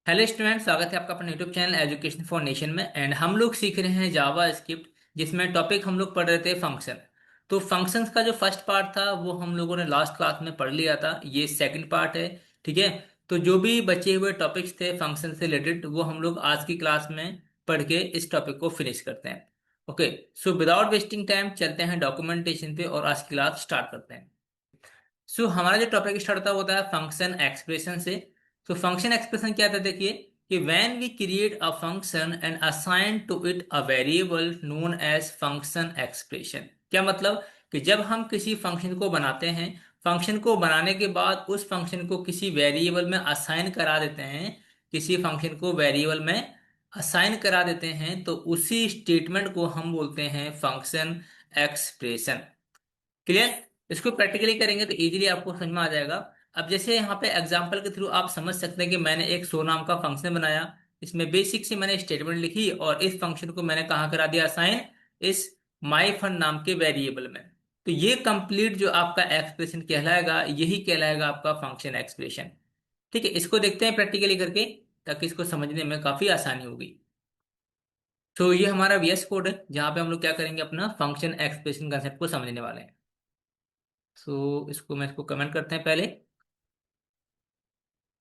Hello student, स्वागत है आपका अपने YouTube channel education for nation में। एंड हम लोग सीख रहे हैं जावा स्क्रिप्ट, जिसमें टॉपिक हम लोग पढ़ रहे थे फंक्शन। तो फंक्शंस का जो फर्स्ट पार्ट था वो हम लोगों ने लास्ट क्लास में पढ़ लिया था। ये सेकंड पार्ट है। ठीक है। तो जो भी बचे हुए टॉपिक्स थे फंक्शन से रिलेटेड वो हम लोग आज की क्लास में पढ़ के इस टॉपिक को फिनिश करते हैं। Okay. So without wasting time चलते हैं डॉक्यूमेंटेशन पे और आज की क्लास स्टार्ट करते हैं। हमारा जो टॉपिक स्टार्ट होता है वो होता है फंक्शन एक्सप्रेशन से। फंक्शन एक्सप्रेशन क्या था, देखिए कि when we create a function and assign to it a variable known as function expression. क्या मतलब कि जब हम किसी फंक्शन को बनाते हैं, फंक्शन को बनाने के बाद उस फंक्शन को किसी वेरिएबल में असाइन करा देते हैं, किसी फंक्शन को वेरिएबल में असाइन करा देते हैं, तो उसी स्टेटमेंट को हम बोलते हैं फंक्शन एक्सप्रेशन। क्लियर। इसको प्रैक्टिकली करेंगे तो इजीली आपको समझ में आ जाएगा। अब जैसे यहाँ पे एग्जांपल के थ्रू आप समझ सकते हैं कि मैंने एक सो नाम का फंक्शन बनाया। इसमें बेसिक से मैंने स्टेटमेंट लिखी और इस फंक्शन को मैंने कहाँ करा दिया असाइन, इस माई फन नाम के वेरिएबल में। तो ये कंप्लीट जो आपका एक्सप्रेशन कहलाएगा यही कहलाएगा आपका फंक्शन एक्सप्रेशन। ठीक है, इसको देखते हैं प्रैक्टिकली करके ताकि इसको समझने में काफी आसानी होगी। तो ये हमारा वीएस कोड है जहाँ पे हम लोग क्या करेंगे, अपना फंक्शन एक्सप्रेशन कंसेप्ट को समझने वाले हैं। इसको कमेंट करते हैं पहले।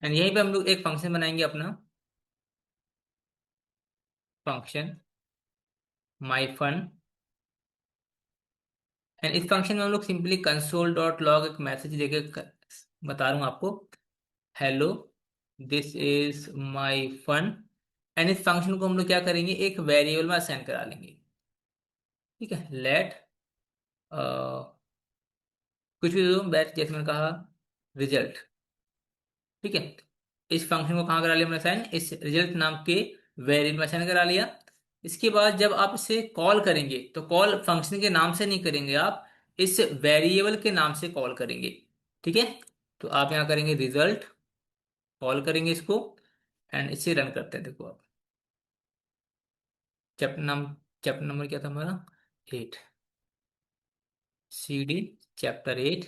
एंड यहीं पे हम लोग एक फंक्शन बनाएंगे अपना, फंक्शन माई फन। एंड इस फंक्शन में हम लोग सिंपली कंसोल डॉट लॉग एक मैसेज देके बता रहा हूँ आपको, hello this is my fun. And इस फंक्शन को हम लोग क्या करेंगे, एक वेरिएबल में असाइन करा लेंगे। ठीक है, लेट कुछ भी दो बैच, जैसे मैंने कहा रिजल्ट। ठीक है। इस फंक्शन को कहाँ करा लिया मैंने असाइन, इस रिजल्ट नाम के वेरिएबल में असाइन करा लिया। इसके बाद जब आप इसे कॉल करेंगे तो कॉल फंक्शन के नाम से नहीं करेंगे, आप इस वेरिएबल के नाम से कॉल करेंगे। ठीक है। तो आप यहाँ करेंगे रिजल्ट, कॉल करेंगे इसको एंड इसे रन करते हैं। देखो आप, चैप्टर नाम, चैप्टर नंबर क्या था हमारा, 8। CD chapter 8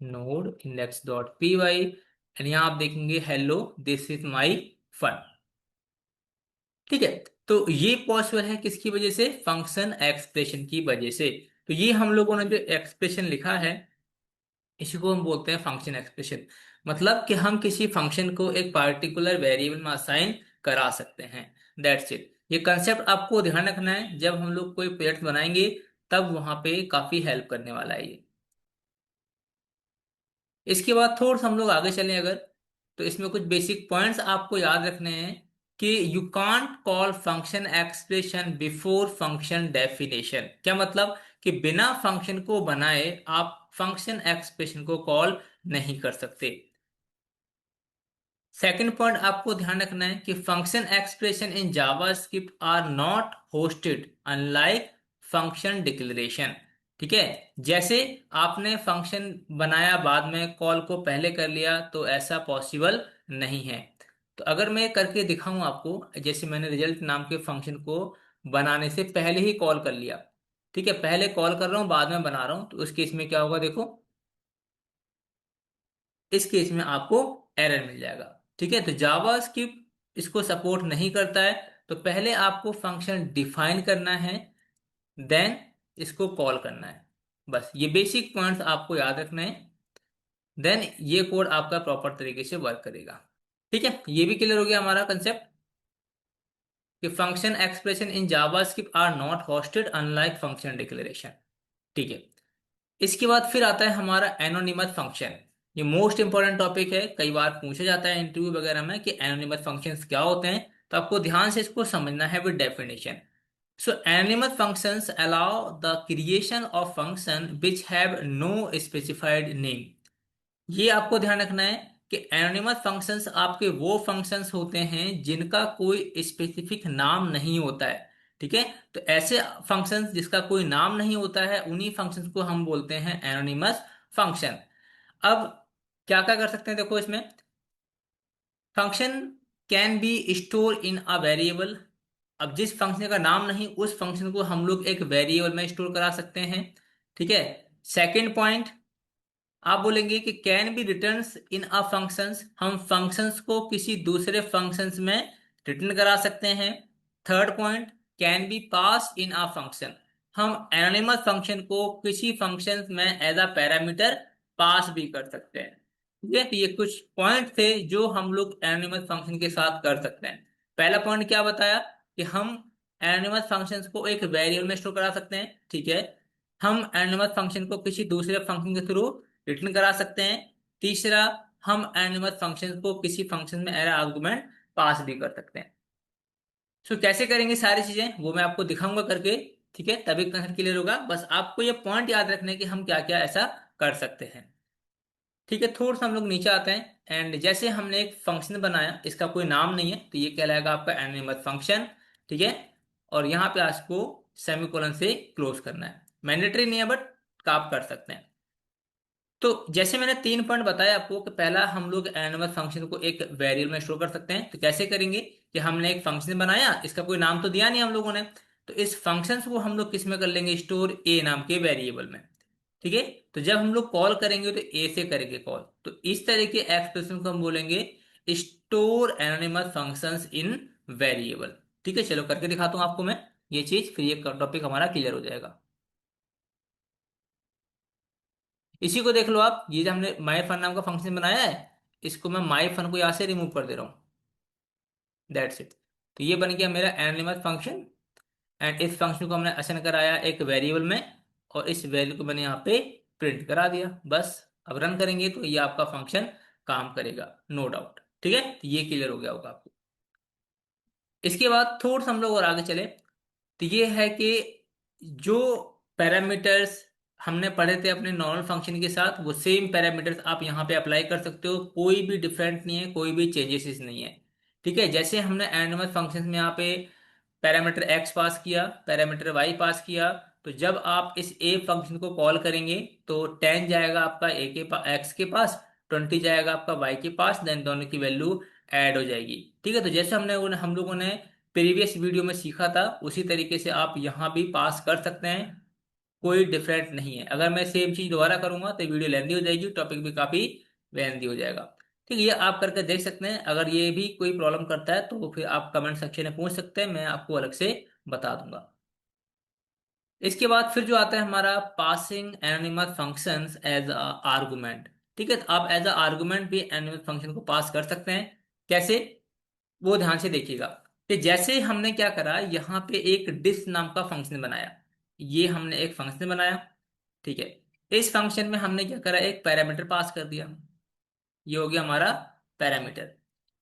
node index dot p y. And यहाँ आप देखेंगे hello this is my fun. ठीक है। तो ये पॉसिबल है किसकी वजह से, फंक्शन एक्सप्रेशन की वजह से। तो ये हम लोगों ने जो एक्सप्रेशन लिखा है इसी को हम बोलते हैं फंक्शन एक्सप्रेशन। मतलब कि हम किसी फंक्शन को एक पार्टिकुलर वेरिएबल में असाइन करा सकते हैं। That's it. ये कंसेप्ट आपको ध्यान रखना है, जब हम लोग कोई प्रोजेक्ट बनाएंगे तब वहां पे काफी हेल्प करने वाला है ये। इसके बाद थोड़ा सा हम लोग आगे चलें अगर, तो इसमें कुछ बेसिक पॉइंट्स आपको याद रखने हैं कि you can't call function expression before function definition. क्या मतलब कि बिना फंक्शन को बनाए आप फंक्शन एक्सप्रेशन को कॉल नहीं कर सकते। सेकंड पॉइंट आपको ध्यान रखना है कि function expression in JavaScript are not hoisted unlike function declaration. ठीक है। जैसे आपने फंक्शन बनाया बाद में कॉल को पहले कर लिया तो ऐसा पॉसिबल नहीं है। तो अगर मैं करके दिखाऊं आपको, जैसे मैंने रिजल्ट नाम के फंक्शन को बनाने से पहले ही कॉल कर लिया। ठीक है, पहले कॉल कर रहा हूं बाद में बना रहा हूं, तो उस केस में क्या होगा देखो, इस केस में आपको एरर मिल जाएगा। ठीक है। तो जावा स्क्रिप्ट इसको सपोर्ट नहीं करता है। तो पहले आपको फंक्शन डिफाइन करना है, देन इसको कॉल करना है। बस ये बेसिक पॉइंट्स आपको याद रखना है, देन ये कोड आपका प्रॉपर तरीके से वर्क करेगा। ठीक है, ये भी क्लियर हो गया हमारा कंसेप्ट कि function expression in JavaScript are not hoisted unlike function declaration. ठीक है। इसके बाद फिर आता है हमारा एनोनिमस फंक्शन। ये मोस्ट इंपॉर्टेंट टॉपिक है, कई बार पूछा जाता है इंटरव्यू वगैरह में कि एनोनिमस फंक्शंस क्या होते हैं। तो आपको ध्यान से इसको समझना है with definition. Anonymous functions allow the creation of function which have no specified name. ये आपको ध्यान रखना है कि एनोनिमस फंक्शंस आपके वो फंक्शंस होते हैं जिनका कोई स्पेसिफिक नाम नहीं होता है। ठीक है। तो ऐसे फंक्शंस जिसका कोई नाम नहीं होता है उन्हीं फंक्शंस को हम बोलते हैं एनोनिमस फंक्शन। अब क्या क्या कर सकते हैं देखो इसमें, function can be store in a variable. अब जिस फंक्शन का नाम नहीं उस फंक्शन को हम लोग एक वेरिएबल में स्टोर करा सकते हैं। ठीक है। सेकंड पॉइंट, आप बोलेंगे कि can be returns in a functions, हम फंक्शंस को किसी दूसरे फंक्शंस में रिटर्न करा सकते हैं। Third point, can be pass in a function, हम एनोनिमस फंक्शन को किसी फंक्शन में एज अ पैरामीटर पास भी कर सकते हैं। ठीक है, तो ये कुछ पॉइंट थे जो हम लोग एनोनिमस फंक्शन के साथ कर सकते हैं। पहला पॉइंट क्या बताया कि हम एनोनिमस फंक्शंस को एक वेरिएबल में स्टोर करा सकते हैं। ठीक है, हम एनोनिमस फंक्शन को किसी दूसरे फंक्शन के थ्रू रिटर्न करा सकते हैं। तीसरा, हम एनोनिमस फंक्शन को किसी फंक्शन में एज आर्गुमेंट पास भी कर सकते हैं। सो कैसे करेंगे सारी चीजें वो मैं आपको दिखाऊंगा करके। ठीक है, तभी कंसेप्ट क्लियर होगा। बस आपको ये पॉइंट याद रखने कि हम क्या क्या ऐसा कर सकते हैं। ठीक है, थोड़ा सा हम लोग नीचे आते हैं एंड जैसे हमने एक फंक्शन बनाया, इसका कोई नाम नहीं है, तो ये कहलाएगा आपका एनिमल फंक्शन। ठीक है, और यहाँ पे आपको सेमीकोलन से क्लोज करना है। मैंडेटरी नहीं है बट आप कर सकते हैं। तो जैसे मैंने 3 पॉइंट बताया आपको कि पहला, हम लोग एनिमल फंक्शन को एक वेरिएबल में स्टोर कर सकते हैं। तो कैसे करेंगे कि हमने एक फंक्शन बनाया, इसका कोई नाम तो दिया नहीं हम लोगों ने, तो इस फंक्शन को हम लोग किस में कर लेंगे, स्टोर ए नाम के वेरिएबल में। ठीक है, तो जब हम लोग कॉल करेंगे तो ए से करेंगे कॉल, तो इस तरह के एक्सप्रेशन को हम बोलेंगे store anonymous functions in variable. ठीक है, चलो करके दिखाता हूँ आपको मैं ये चीज, फिर ये टॉपिक हमारा क्लियर हो जाएगा। इसी को देख लो आप, ये जो हमने माई फन नाम का फंक्शन बनाया है, इसको मैं माई फन को यहाँ से रिमूव कर दे रहा हूँ। That's it. तो ये बन गया मेरा एनोनिमस फंक्शन एंड इस फंक्शन को हमने असाइन कराया एक वेरिएबल में, और इस वैल्यू को मैंने यहाँ पे प्रिंट करा दिया बस। अब रन करेंगे तो ये आपका फंक्शन काम करेगा, नो डाउट। ठीक है, तो ये क्लियर हो गया होगा आपको। इसके बाद थोड़ा सा हम लोग और आगे चले, तो ये है कि जो पैरामीटर्स हमने पढ़े थे अपने नॉर्मल फंक्शन के साथ, वो सेम पैरामीटर्स आप यहाँ पे अप्लाई कर सकते हो, कोई भी डिफरेंट नहीं है, कोई भी चेंजेस नहीं है। ठीक है, जैसे हमने एनिमल फंक्शन में यहाँ पे पैरामीटर एक्स पास किया, पैरामीटर वाई पास किया, तो जब आप इस ए फंक्शन को कॉल करेंगे तो 10 जाएगा आपका ए के पास, एक्स के पास, 20 जाएगा आपका वाई के पास, देन दोनों की वैल्यू ऐड हो जाएगी। ठीक है, तो जैसे हम लोगों ने प्रीवियस वीडियो में सीखा था, उसी तरीके से आप यहाँ भी पास कर सकते हैं, कोई डिफरेंट नहीं है। अगर मैं सेम चीज दोबारा करूंगा तो वीडियो लेंदी हो जाएगी, टॉपिक भी काफी लेंदी हो जाएगा। ठीक है, ये आप करके देख सकते हैं। अगर ये भी कोई प्रॉब्लम करता है तो फिर आप कमेंट सेक्शन में पूछ सकते हैं, मैं आपको अलग से बता दूंगा। इसके बाद फिर जो आता है हमारा passing animal functions as argument. ठीक है, तो आप एज अ आर्गुमेंट भी एनिमल फंक्शन को पास कर सकते हैं। कैसे, वो ध्यान से देखिएगा कि जैसे हमने क्या करा, यहाँ पे एक डिस नाम का फंक्शन बनाया, ये हमने एक फंक्शन बनाया। ठीक है, इस फंक्शन में हमने क्या करा, एक पैरामीटर पास कर दिया, ये हो गया हमारा पैरामीटर।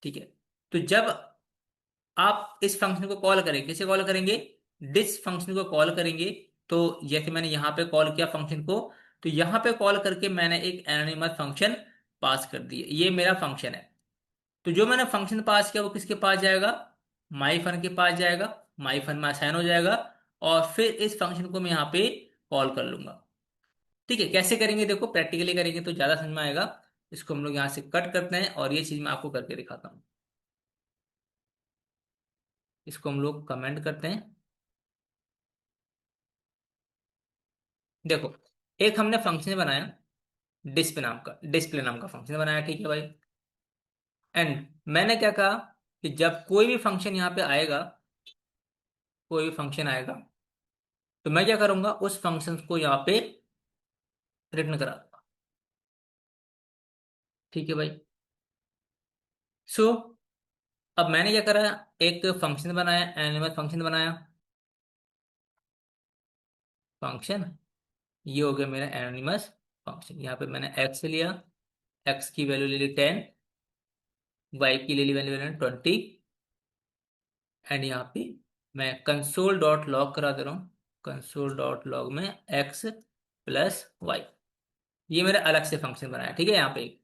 ठीक है, तो जब आप इस फंक्शन को कॉल करेंगे, किसे कॉल करेंगे, डिस फंक्शन को कॉल करेंगे, तो जैसे मैंने यहाँ पे कॉल किया फंक्शन को, तो यहाँ पे कॉल करके मैंने एक एनोनिमस फंक्शन पास कर दिया, ये मेरा फंक्शन है। तो जो मैंने फंक्शन पास किया वो किसके पास जाएगा, माई फन के पास जाएगा, माई फन में असाइन हो जाएगा, और फिर इस फंक्शन को मैं यहाँ पे कॉल कर लूंगा। ठीक है, कैसे करेंगे देखो, प्रैक्टिकली करेंगे तो ज्यादा समझ में आएगा। इसको हम लोग यहाँ से कट करते हैं और ये चीज मैं आपको करके दिखाता हूँ। इसको हम लोग कमेंट करते हैं। देखो, एक हमने फंक्शन बनाया, डिस्प्ले नाम का फंक्शन बनाया। ठीक है भाई, एंड मैंने क्या कहा कि जब कोई भी फंक्शन यहाँ पे आएगा, कोई भी फंक्शन आएगा, तो मैं क्या करूंगा, उस फंक्शन को यहाँ पे रिटर्न करा दूंगा। ठीक है भाई। सो अब मैंने क्या करा, एक फंक्शन बनाया, एनिमल फंक्शन बनाया, फंक्शन, ये हो गया मेरा एनोनिमस फंक्शन। यहाँ पे मैंने एक्स लिया, एक्स की वैल्यू ले ली 10, वाई की ले ली वैल्यू 20, एंड यहाँ पे मैं कंसोल डॉट लॉग करा दे रहा हूँ। कंसोल डॉट लॉग में एक्स प्लस वाई, ये मेरा अलग से फंक्शन बनाया। ठीक है, यहाँ पे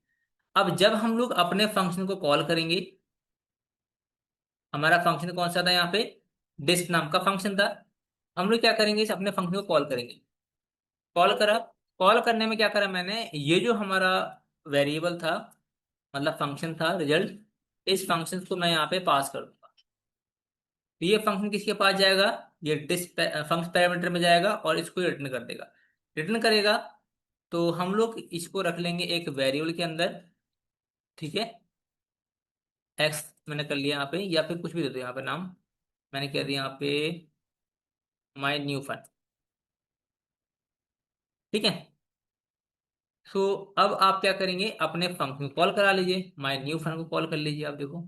अब जब हम लोग अपने फंक्शन को कॉल करेंगे, हमारा फंक्शन कौन सा था यहाँ पे, डिस्प नाम का फंक्शन था, हम लोग क्या करेंगे, इस अपने फंक्शन को कॉल करेंगे। कॉल करा, कॉल करने में क्या करा मैंने, ये जो हमारा वेरिएबल था, मतलब फंक्शन था रिजल्ट, इस फंक्शन को मैं यहाँ पे पास कर दूंगा। तो ये फंक्शन किसके पास जाएगा, ये डिस फंक्शन पैरामीटर में जाएगा और इसको रिटर्न कर देगा। रिटर्न करेगा तो हम लोग इसको रख लेंगे एक वेरिएबल के अंदर। ठीक है, एक्स मैंने कर लिया यहाँ पे, या फिर कुछ भी दे दो यहाँ पे नाम। मैंने कह दिया यहाँ पे माई न्यू फन। ठीक है। सो अब आप क्या करेंगे, अपने फंक्शन कॉल करा लीजिए, माई न्यू फन को कॉल कर लीजिए। आप देखो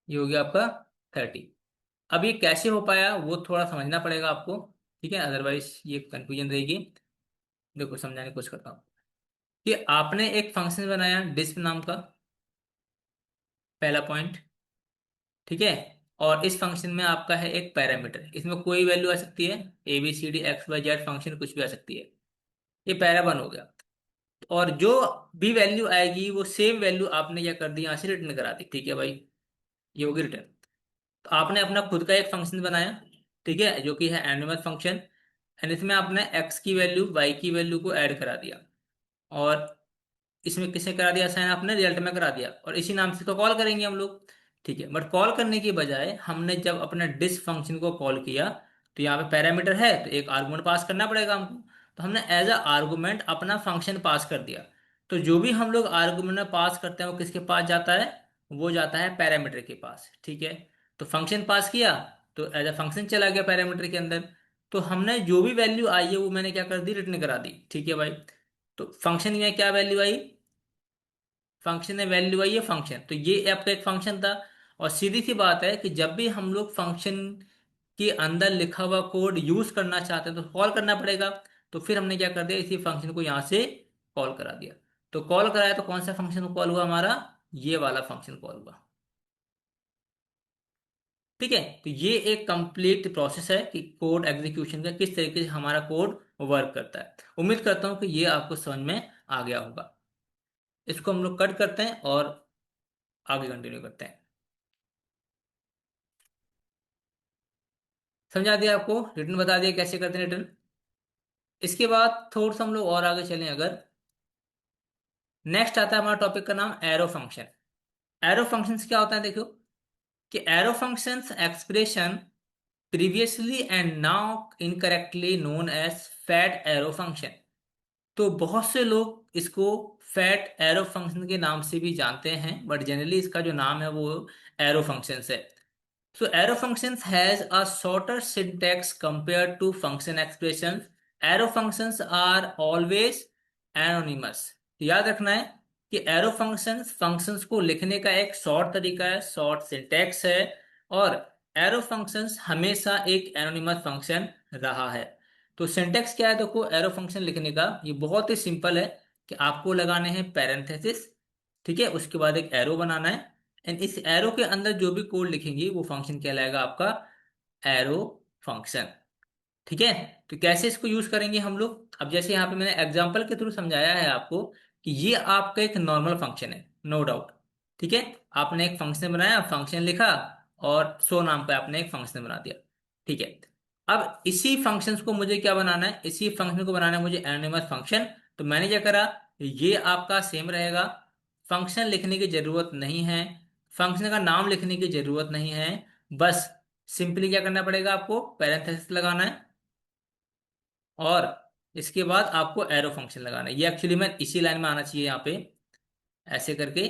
ये हो गया आपका 30। अब ये कैसे हो पाया वो थोड़ा समझना पड़ेगा आपको। ठीक है, अदरवाइज ये कंफ्यूजन रहेगी। देखो समझाने की कोशिश करता हूँ कि आपने एक फंक्शन बनाया डिस्प नाम का, पहला पॉइंट। ठीक है। और इस फंक्शन में आपका है एक पैरामीटर, इसमें कोई वैल्यू आ सकती है, A B C D X Y Z function कुछ भी आ सकती है। ये पैरा वन हो गया। और जो भी वैल्यू आएगी वो सेम वैल्यू आपने क्या कर दी, यहाँ से रिटर्न करा दी। ठीक है भाई, ये होगी रिटर्न। तो आपने अपना खुद का एक फंक्शन बनाया, ठीक है, जो कि है एनिमल फंक्शन। एंड इसमें आपने एक्स की वैल्यू वाई की वैल्यू को ऐड करा दिया, और इसमें किसने करा दिया साइन, आपने रिजल्ट में करा दिया, और इसी नाम से तो कॉल करेंगे हम लोग। ठीक है, बट कॉल करने की बजाय हमने जब अपने डिस फंक्शन को कॉल किया, तो यहाँ पे पैरामीटर है तो एक आर्गुमेंट पास करना पड़ेगा हमको। तो हमने एज अ आर्गुमेंट अपना फंक्शन पास कर दिया। तो जो भी हम लोग आर्गुमेंट में पास करते हैं वो किसके पास जाता है, वो जाता है पैरामीटर के पास। ठीक है। तो फंक्शन पास किया, तो एज अ फंक्शन चला गया पैरामीटर के अंदर। तो हमने जो भी वैल्यू आई है वो मैंने क्या कर दी, रिटर्न करा दी। ठीक है भाई। तो फंक्शन में क्या वैल्यू आई, फंक्शन में वैल्यू आई है फंक्शन, तो ये आपका एक फंक्शन था। और सीधी सी बात है कि जब भी हम लोग फंक्शन के अंदर लिखा हुआ कोड यूज करना चाहते हैं तो कॉल करना पड़ेगा। तो फिर हमने क्या कर दिया, इसी फंक्शन को यहाँ से कॉल करा दिया। तो कॉल कराया तो कौन सा फंक्शन कॉल हुआ हमारा, ये वाला फंक्शन कॉल हुआ। ठीक है। तो ये एक कंप्लीट प्रोसेस है कि कोड एग्जीक्यूशन का किस तरीके से हमारा कोड वर्क करता है। उम्मीद करता हूँ कि ये आपको समझ में आ गया होगा। इसको हम लोग कट करते हैं और आगे कंटिन्यू करते हैं। समझा दिया आपको, रिटर्न बता दिया कैसे करते हैं रिटर्न। इसके बाद थोड़ा सा हम लोग और आगे चलें अगर, नेक्स्ट आता है हमारा टॉपिक का नाम एरो फंक्शन। एरो फंक्शंस क्या होता है देखो, कि arrow functions expression previously and now incorrectly known as fat arrow function. तो बहुत से लोग इसको फैट एरो फंक्शन के नाम से भी जानते हैं, बट जनरली इसका जो नाम है वो एरो फंक्शंस है। So arrow functions has a shorter syntax compared to function expressions. Arrow functions are always anonymous. तो याद रखना है कि arrow functions functions को लिखने का एक शॉर्ट तरीका है, शॉर्ट सिंटैक्स है। और arrow functions हमेशा एक anonymous फंक्शन रहा है। तो सिंटैक्स क्या है देखो, एरो फंक्शन लिखने का ये बहुत ही सिंपल है कि आपको लगाने हैं पैरेंथेसिस। ठीक है, उसके बाद एक एरो बनाना है, एंड इस एरो के अंदर जो भी कोड लिखेंगे वो फंक्शन कहलाएगा आपका एरो फंक्शन। ठीक है। तो कैसे इसको यूज करेंगे हम लोग, अब जैसे यहाँ पे मैंने एग्जांपल के थ्रू समझाया है आपको कि ये आपका एक नॉर्मल फंक्शन है, नो डाउट। ठीक है, आपने एक फंक्शन बनाया, फंक्शन लिखा, और सो नाम पे आपने एक फंक्शन बना दिया। ठीक है। अब इसी फंक्शंस को मुझे क्या बनाना है, इसी फंक्शन को बनाना है मुझे एनिमल फंक्शन। तो मैंने क्या करा, ये आपका सेम रहेगा, फंक्शन लिखने की जरूरत नहीं है, फंक्शन का नाम लिखने की जरूरत नहीं है। बस सिंपली क्या करना पड़ेगा, आपको पैरेंथेसिस लगाना है, और इसके बाद आपको एरो फंक्शन लगाना है। ये एक्चुअली में इसी लाइन में आना चाहिए यहाँ पे, ऐसे करके,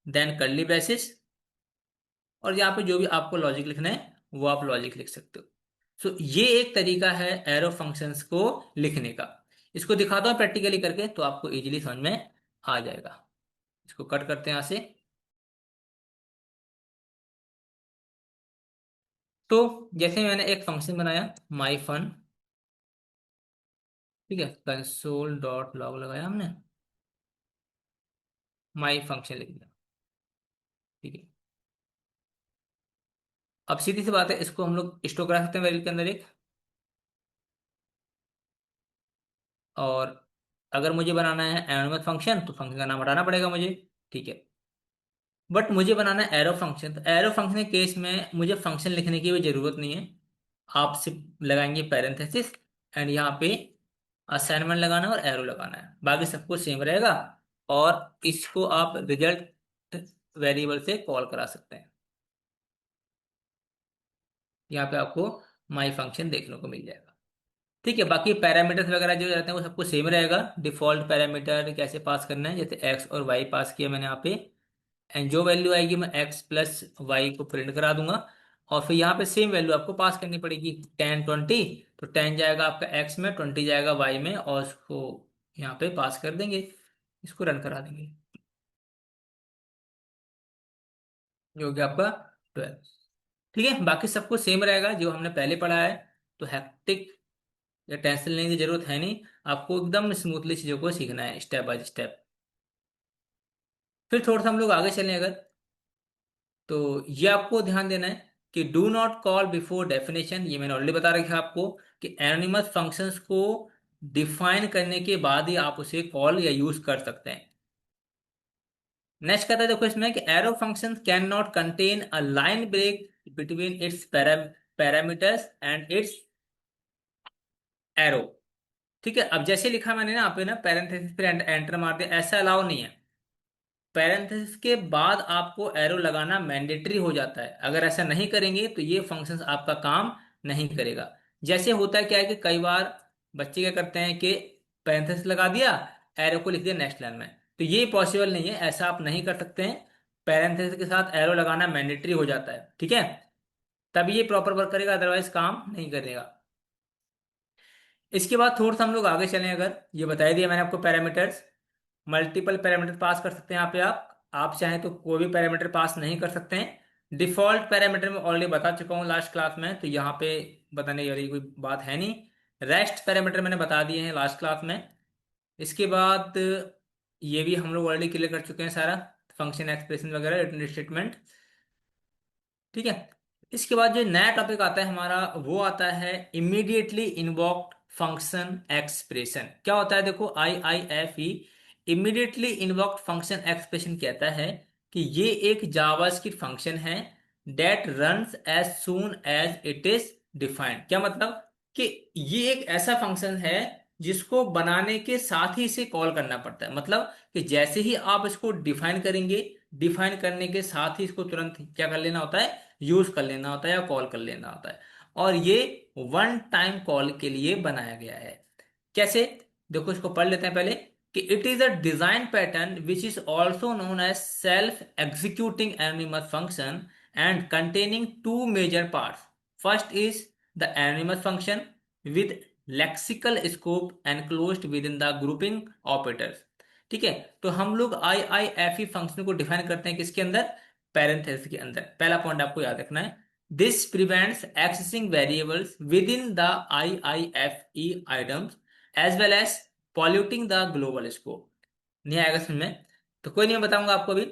देन कर्ली ब्रेसेस, और यहाँ पे जो भी आपको लॉजिक लिखना है वो आप लॉजिक लिख सकते हो। सो ये एक तरीका है एरो फंक्शंस को लिखने का। इसको दिखाता हूँ प्रैक्टिकली करके तो आपको इजीली समझ में आ जाएगा। इसको कट करते हैं यहाँ से। तो जैसे मैंने एक फंक्शन बनाया माई फन, ठीक है, कंसोल डॉट लॉग लगाया हमने, माई फंक्शन लिख दिया। ठीक है। अब सीधी सी बात है, इसको हम लोग स्टोर करा सकते हैं वेरिएबल के अंदर एक। और अगर मुझे बनाना है एनोनिमस फंक्शन तो फंक्शन का नाम हटाना पड़ेगा मुझे। ठीक है। बट मुझे बनाना है एरो फंक्शन, तो एरो फंक्शन के केस में मुझे फंक्शन लिखने की भी जरूरत नहीं है। आप सिर्फ लगाएंगे पैरेंथेसिस, एंड यहाँ पे असाइनमेंट लगाना है और एरो लगाना है, बाकी सब कुछ सेम रहेगा। और इसको आप रिजल्ट वेरिएबल से कॉल करा सकते हैं। यहाँ पे आपको माई फंक्शन देखने को मिल जाएगा। ठीक है, बाकी पैरामीटर्स वगैरह जो रहते हैं वो सबको सेम रहेगा। डिफॉल्ट पैरामीटर कैसे पास करना है, जैसे एक्स और वाई पास किया मैंने यहाँ पे, एंड जो वैल्यू आएगी मैं एक्स प्लस वाई को प्रिंट करा दूंगा। और फिर यहाँ पे सेम वैल्यू आपको पास करनी पड़ेगी, 10 20। तो 10 जाएगा आपका एक्स में, 20 जाएगा वाई में, और उसको यहाँ पे पास कर देंगे, इसको रन करा देंगे, जो हो गया आपका 12। ठीक है, बाकी सबको सेम रहेगा जो हमने पहले पढ़ा है। तो हैक्टिक या टेंशन लेने की जरूरत है नहीं, आपको एकदम स्मूथली चीजों को सीखना है स्टेप बाय स्टेप। फिर थोड़ा सा हम लोग आगे चलें अगर, तो ये आपको ध्यान देना है कि do not call before definition, ये मैंने ऑलरेडी बता रखा है आपको कि एनोनिमस फंक्शंस को डिफाइन करने के बाद ही आप उसे कॉल या यूज कर सकते हैं। नेक्स्ट कहता है देखो इसमें कि arrow function can not contain a line break between its parameters and its arrow. ठीक है, अब जैसे लिखा मैंने ना, आप ना पैरेंथेसिस फिर एंटर मार दिया, ऐसा अलाउ नहीं है। पैरेंथेसिस के बाद आपको एरो लगाना मैंडेटरी हो जाता है, अगर ऐसा नहीं करेंगे तो ये फंक्शंस आपका काम नहीं करेगा। जैसे होता है क्या है कि कई बार बच्चे क्या करते हैं कि पैरेंथेसिस लगा दिया, एरो को लिख दिया नेक्स्ट लाइन में, तो ये पॉसिबल नहीं है, ऐसा आप नहीं कर सकते हैं। पैरेंथेसिस के साथ एरो लगाना मैंडेटरी हो जाता है, ठीक है, तभी ये प्रॉपर वर्क करेगा, अदरवाइज काम नहीं करेगा। इसके बाद थोड़ा सा हम लोग आगे चलें अगर, ये बता दिया मैंने आपको पैरामीटर्स, मल्टीपल पैरामीटर पास कर सकते हैं यहाँ पे आप चाहें तो कोई भी पैरामीटर पास नहीं कर सकते हैं। डिफॉल्ट पैरामीटर में ऑलरेडी बता चुका हूँ लास्ट क्लास में, तो यहाँ पे बताने वाली कोई बात है नहीं। रेस्ट पैरामीटर मैंने बता दिए हैं लास्ट क्लास में। इसके बाद ये भी हम लोग ऑलरेडी क्लियर कर चुके हैं सारा, फंक्शन एक्सप्रेशन वगैरह रिटर्न स्टेटमेंट। ठीक है, इसके बाद जो नया टॉपिक आता है हमारा, वो आता है इमीडिएटली इन्वोक्ड फंक्शन एक्सप्रेशन। क्या होता है देखो, IIFE, immediately invoked function expression कहता है कि ये एक जावास्क्रिप्ट फंक्शन है that runs as soon as it is defined. क्या मतलब कि ये एक ऐसा फंक्शन है जिसको बनाने के साथ ही इसे कॉल करना पड़ता है, मतलब कि जैसे ही आप इसको डिफाइन करेंगे, डिफाइन करने के साथ ही इसको तुरंत क्या कर लेना होता है, यूज कर लेना होता है या कॉल कर लेना होता है। और ये वन टाइम कॉल के लिए बनाया गया है। कैसे, देखो इसको पढ़ लेते हैं पहले, कि it is a design pattern which is also known as self executing anonymous function and containing two major parts. First is the anonymous function with lexical scope enclosed within the grouping operators. ठीक है, तो हम लोग IIFE function को define करते हैं किसके अंदर, पैरेंथेसिस के अंदर। पहला पॉइंट आपको याद रखना है, this prevents accessing variables within the IIFE items as well as polluting the global scope. नहीं आएगा समझ में, तो कोई नहीं, मैं बताऊंगा आपको अभी।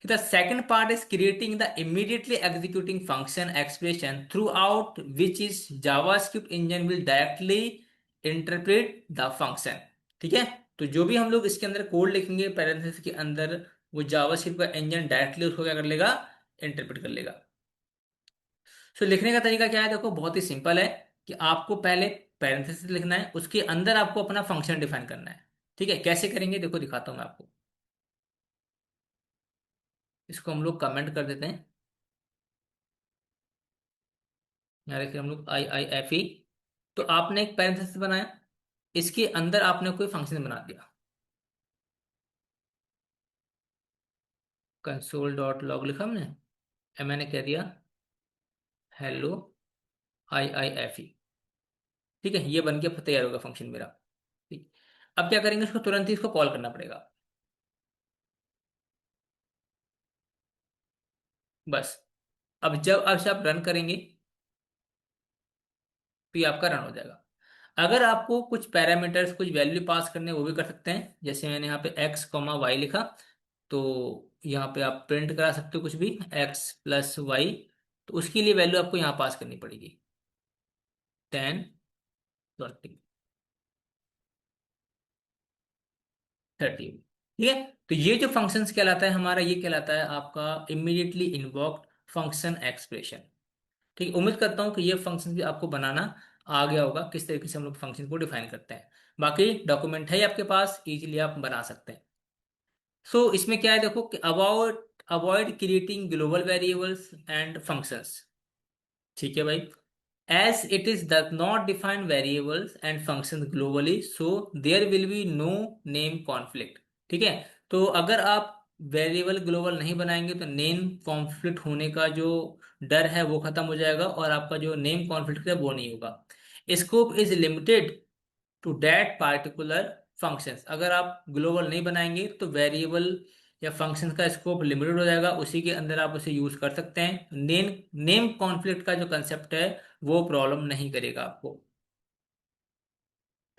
The second part is creating the immediately executing function expression throughout which is JavaScript engine will directly interpret the function। ठीक है, तो जो भी हम लोग इसके अंदर कोड लिखेंगे पैरेंथेसिस के अंदर, वो जावास्क्रिप्ट का इंजन डायरेक्टली उसको क्या कर लेगा, इंटरप्रेट कर लेगा। सो लिखने का तरीका क्या है देखो, बहुत ही सिंपल है कि आपको पहले पैरेंथेसिस लिखना है, उसके अंदर आपको अपना फंक्शन डिफाइन करना है। ठीक है, कैसे करेंगे देखो, दिखाता हूं मैं आपको। इसको हम लोग कमेंट कर देते हैं, यहाँ देखिए हम लोग IIFE। तो आपने एक पैरेंथेसिस बनाया, इसके अंदर आपने कोई फंक्शन बना दिया, कंसोल डॉट लॉग लिखा हमने, मैंने कह दिया हेलो IIFE। ठीक है, ये बन के तैयार होगा फंक्शन मेरा। ठीक, अब क्या करेंगे, इसको तुरंत ही इसको कॉल करना पड़ेगा, बस। अब से आप रन करेंगे तो ये आपका रन हो जाएगा। अगर आपको कुछ पैरामीटर्स कुछ वैल्यू पास करने हैं, वो भी कर सकते हैं, जैसे मैंने यहाँ पे x, y लिखा, तो यहाँ पे आप प्रिंट करा सकते हो कुछ भी, x+y। तो उसके लिए वैल्यू आपको यहाँ पास करनी पड़ेगी, 10 20 30। ठीक है, तो ये जो फंक्शंस कहलाता है हमारा, ये कहलाता है आपका इमीडिएटली इन्वोक्ड फंक्शन एक्सप्रेशन। ठीक है, उम्मीद करता हूँ कि ये फंक्शन भी आपको बनाना आ गया होगा, किस तरीके से हम लोग फंक्शन को डिफाइन करते हैं। बाकी डॉक्यूमेंट है आपके पास, इजीली आप बना सकते हैं। सो इसमें क्या है देखो कि avoid creating global variables and functions. ठीक है भाई, as it is does not define variables and functions globally, so there will be no name conflict। ठीक है, तो अगर आप वेरिएबल ग्लोबल नहीं बनाएंगे तो नेम कॉन्फ्लिक्ट होने का जो डर है वो खत्म हो जाएगा, और आपका जो नेम कॉन्फ्लिक्ट है वो नहीं होगा। Scope is limited to that particular functions. अगर आप ग्लोबल नहीं बनाएंगे तो वेरिएबल या फंक्शन का स्कोप लिमिटेड हो जाएगा, उसी के अंदर आप उसे यूज कर सकते हैं। नेम कॉन्फ्लिक्ट का जो कंसेप्ट है वो प्रॉब्लम नहीं करेगा आपको।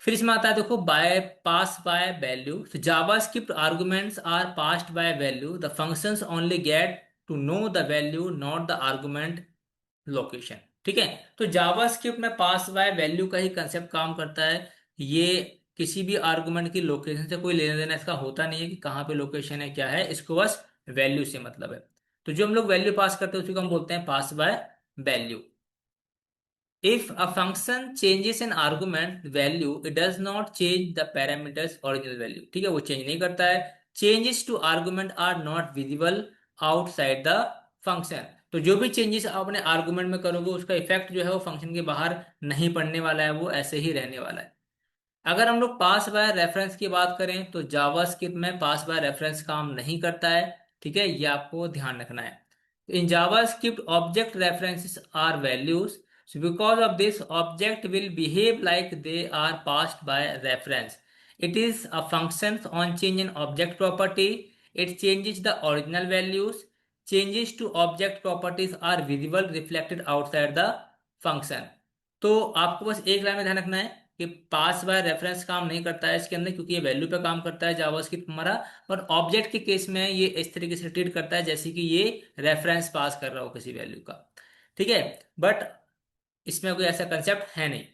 फिर इसमें आता है देखो, बाय पास बाय वैल्यू। तो JavaScript arguments are passed by value, the functions only get to know the value not the argument location. ठीक है, तो जावास्क्रिप्ट में पास बाय वैल्यू का ही कंसेप्ट काम करता है। ये किसी भी आर्गुमेंट की लोकेशन से कोई लेना देना इसका होता नहीं है कि कहाँ पे लोकेशन है क्या है, इसको बस वैल्यू से मतलब है। तो जो हम लोग वैल्यू पास करते हैं उसी को हम बोलते हैं pass by value. If a function changes an argument value, it does not change the parameter's original value। ठीक है, वो चेंज नहीं करता है। Changes to argument are not visible outside the function। तो जो भी चेंजेस आप अपने आर्गुमेंट में करोगे उसका इफेक्ट जो है वो फंक्शन के बाहर नहीं पड़ने वाला है, वो ऐसे ही रहने वाला है। अगर हम लोग पास बाय रेफरेंस की बात करें तो जावास्क्रिप्ट में पास बाय रेफरेंस काम नहीं करता है। ठीक है, ये आपको ध्यान रखना है। In JavaScript object references are values, so because of this object will behave like they are passed by reference। it is a function on change in object property, it changes the original values, changes to object properties are visible reflected outside the function। तो आपको बस एक line में ध्यान रखना है कि पास by reference काम नहीं करता है इसके अंदर, क्योंकि ये वैल्यू पे काम करता है जावास्क्रिप्ट हमारा। और ऑब्जेक्ट के केस में ये इस तरीके से ट्रीट करता है जैसे कि ये रेफरेंस पास कर रहा हो किसी वैल्यू का। ठीक है, बट इसमें कोई ऐसा कंसेप्ट है नहीं।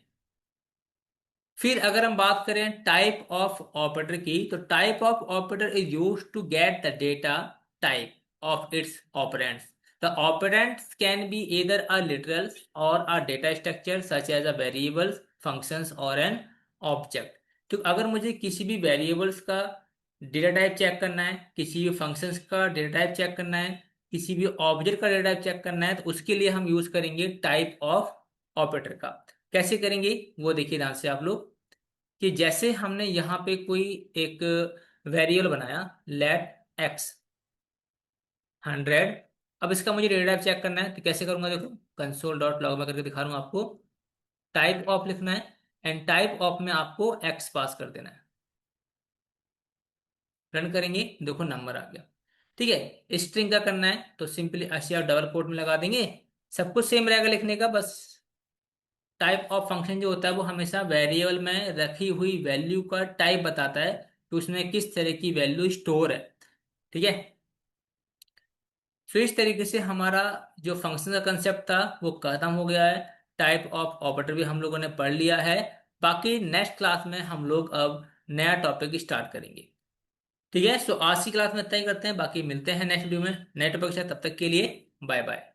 फिर अगर हम बात करें टाइप ऑफ ऑपरेटर की, तो type of operator is use to get the data type of its operands. The operands can be either a literals or a data structure such as a variables, functions और an object। तो अगर मुझे किसी भी variables का data type check करना है, किसी भी फंक्शंस का डेटा टाइप चेक करना है, किसी भी ऑब्जेक्ट का डेटा टाइप चेक करना है, तो उसके लिए हम यूज करेंगे टाइप ऑफ ऑपरेटर का। कैसे करेंगे वो देखिए ध्यान से आप लोग, कि जैसे हमने यहाँ पे कोई एक वेरिएबल बनाया, लेट एक्स 100। अब इसका मुझे डेटा टाइप चेक करना है तो कैसे करूंगा, देखो कंसोल डॉट लॉग में करके दिखा रहा हूँ आपको। टाइप ऑफ लिखना है एंड टाइप ऑफ में आपको एक्स पास कर देना है। रन करेंगे, देखो नंबर आ गया। ठीक है, स्ट्रिंग का करना है तो सिंपली ऐसे आप डबल कोट में लगा देंगे। सब कुछ सेम रहेगा लिखने का, बस टाइप ऑफ फंक्शन जो होता है वो हमेशा वेरिएबल में रखी हुई वैल्यू का टाइप बताता है कि उसमें किस तरह की वैल्यू स्टोर है। ठीक है, तो इस तरीके से हमारा जो फंक्शन का कंसेप्ट था वो खत्म हो गया है। टाइप ऑफ ऑपरेटर भी हम लोगों ने पढ़ लिया है। बाकी नेक्स्ट क्लास में हम लोग अब नया टॉपिक स्टार्ट करेंगे। ठीक है, सो आज की क्लास में इतना ही करते हैं, बाकी मिलते हैं नेक्स्ट वीडियो में नए टॉपिक के साथ। तब तक के लिए बाय बाय।